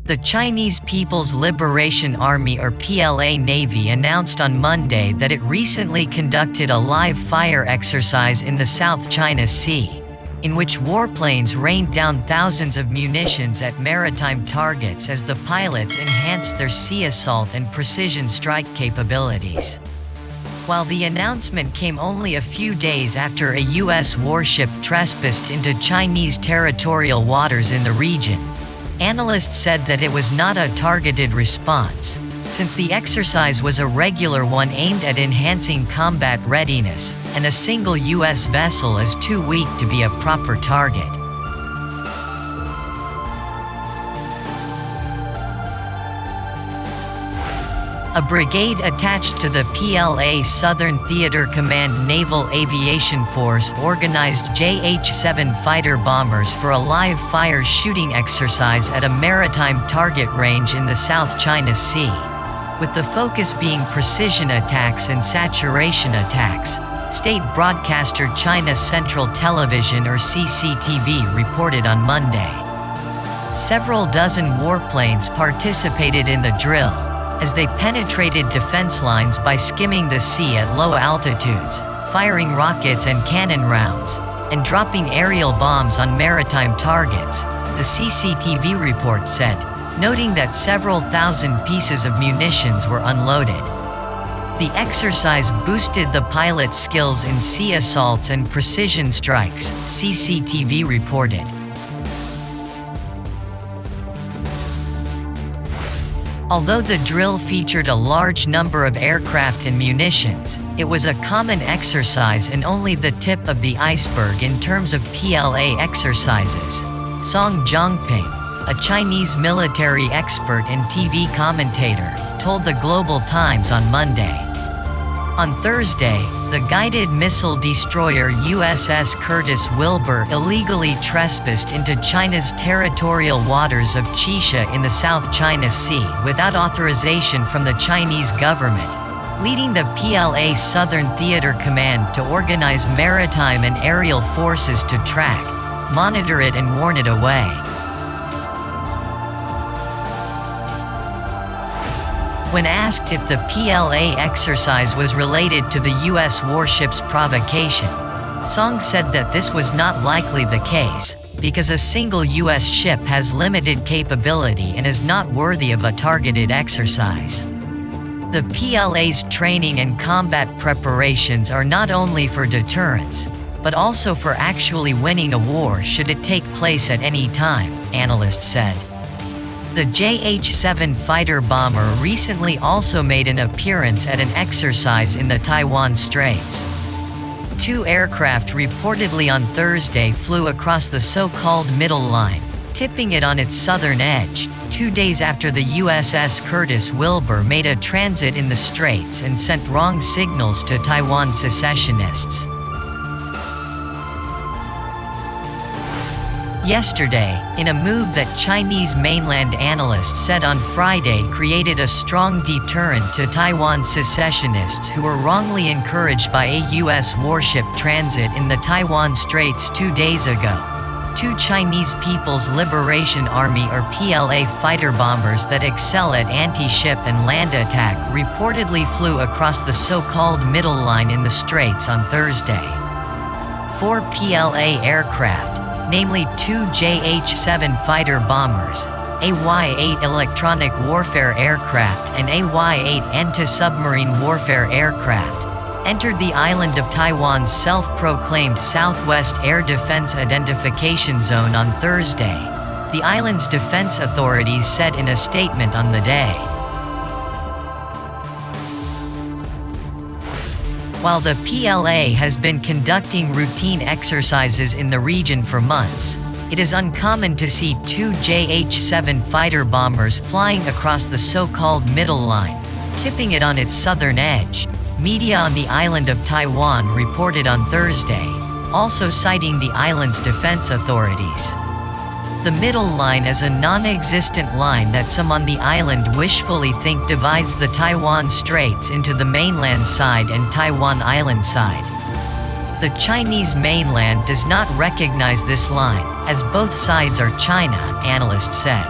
The Chinese People's Liberation Army or PLA Navy announced on Monday that it recently conducted a live fire exercise in the South China Sea, in which warplanes rained down thousands of munitions at maritime targets as the pilots enhanced their sea assault and precision strike capabilities. While the announcement came only a few days after a U.S. warship trespassed into Chinese territorial waters in the region, analysts said that it was not a targeted response, since the exercise was a regular one aimed at enhancing combat readiness, and a single U.S. vessel is too weak to be a proper target. A brigade attached to the PLA Southern Theater Command Naval Aviation Force organized JH-7 fighter bombers for a live fire shooting exercise at a maritime target range in the South China Sea, with the focus being precision attacks and saturation attacks, state broadcaster China Central Television or CCTV reported on Monday. Several dozen warplanes participated in the drill, as they penetrated defense lines by skimming the sea at low altitudes, firing rockets and cannon rounds, and dropping aerial bombs on maritime targets, the CCTV report said, noting that several thousand pieces of munitions were unloaded. The exercise boosted the pilots' skills in sea assaults and precision strikes, CCTV reported. Although the drill featured a large number of aircraft and munitions, it was a common exercise and only the tip of the iceberg in terms of PLA exercises, Song Zhongping, a Chinese military expert and TV commentator, told the Global Times on Monday. On Thursday, the guided missile destroyer USS Curtis Wilbur illegally trespassed into China's territorial waters of Qisha in the South China Sea without authorization from the Chinese government, leading the PLA Southern Theater Command to organize maritime and aerial forces to track, monitor it and warn it away. When asked if the PLA exercise was related to the U.S. warship's provocation, Song said that this was not likely the case, because a single U.S. ship has limited capability and is not worthy of a targeted exercise. The PLA's training and combat preparations are not only for deterrence, but also for actually winning a war should it take place at any time, analysts said. The JH-7 fighter bomber recently also made an appearance at an exercise in the Taiwan Straits. Two aircraft reportedly on Thursday flew across the so-called middle line, tipping it on its southern edge, 2 days after the USS Curtis Wilbur made a transit in the Straits and sent wrong signals to Taiwan secessionists. Yesterday, in a move that Chinese mainland analysts said on Friday created a strong deterrent to Taiwan secessionists who were wrongly encouraged by a U.S. warship transit in the Taiwan Straits 2 days ago, two Chinese People's Liberation Army or PLA fighter bombers that excel at anti-ship and land attack reportedly flew across the so-called middle line in the Straits on Thursday. 4 PLA aircraft, namely 2 JH-7 fighter bombers, a Y-8 electronic warfare aircraft and a Y-8 anti-submarine warfare aircraft, entered the island of Taiwan's self-proclaimed Southwest Air Defense Identification Zone on Thursday, the island's defense authorities said in a statement on the day. While the PLA has been conducting routine exercises in the region for months, it is uncommon to see 2 JH-7 fighter bombers flying across the so-called middle line, tipping it on its southern edge, media on the island of Taiwan reported on Thursday, also citing the island's defense authorities. The middle line is a non-existent line that some on the island wishfully think divides the Taiwan Straits into the mainland side and Taiwan Island side. The Chinese mainland does not recognize this line, as both sides are China, analysts said.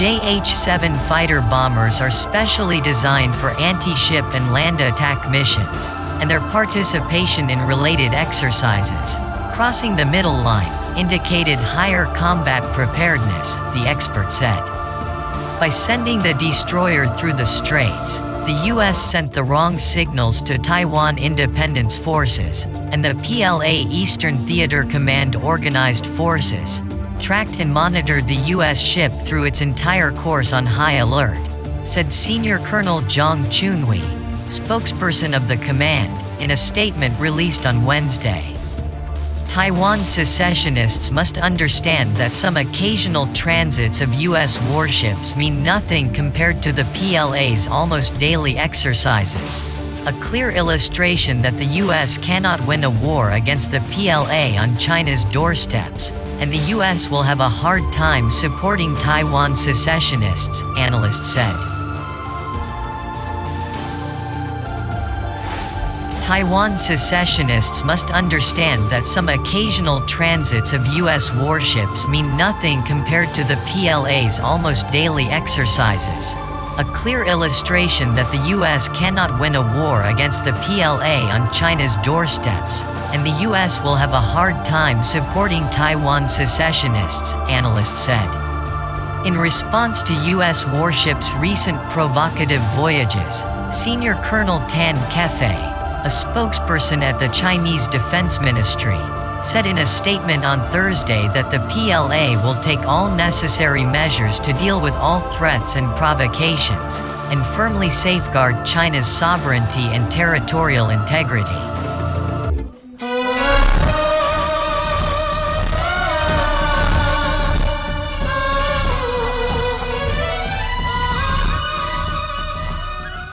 JH-7 fighter bombers are specially designed for anti-ship and land attack missions, and their participation in related exercises, crossing the middle line, indicated higher combat preparedness, the expert said. By sending the destroyer through the straits, the U.S. sent the wrong signals to Taiwan Independence Forces, and the PLA Eastern Theater Command Organized Forces tracked and monitored the U.S. ship through its entire course on high alert, said Senior Colonel Zhang Chunhui, spokesperson of the command, in a statement released on Wednesday. Taiwan secessionists must understand that some occasional transits of U.S. warships mean nothing compared to the PLA's almost daily exercises, a clear illustration that the U.S. cannot win a war against the PLA on China's doorsteps, and the U.S. will have a hard time supporting Taiwan secessionists, analysts said. Taiwan secessionists must understand that some occasional transits of U.S. warships mean nothing compared to the PLA's almost daily exercises, a clear illustration that the U.S. cannot win a war against the PLA on China's doorsteps, and the U.S. will have a hard time supporting Taiwan secessionists, analysts said. In response to U.S. warships' recent provocative voyages, Senior Colonel Tan Kefei, a spokesperson at the Chinese Defense Ministry, said in a statement on Thursday that the PLA will take all necessary measures to deal with all threats and provocations, and firmly safeguard China's sovereignty and territorial integrity.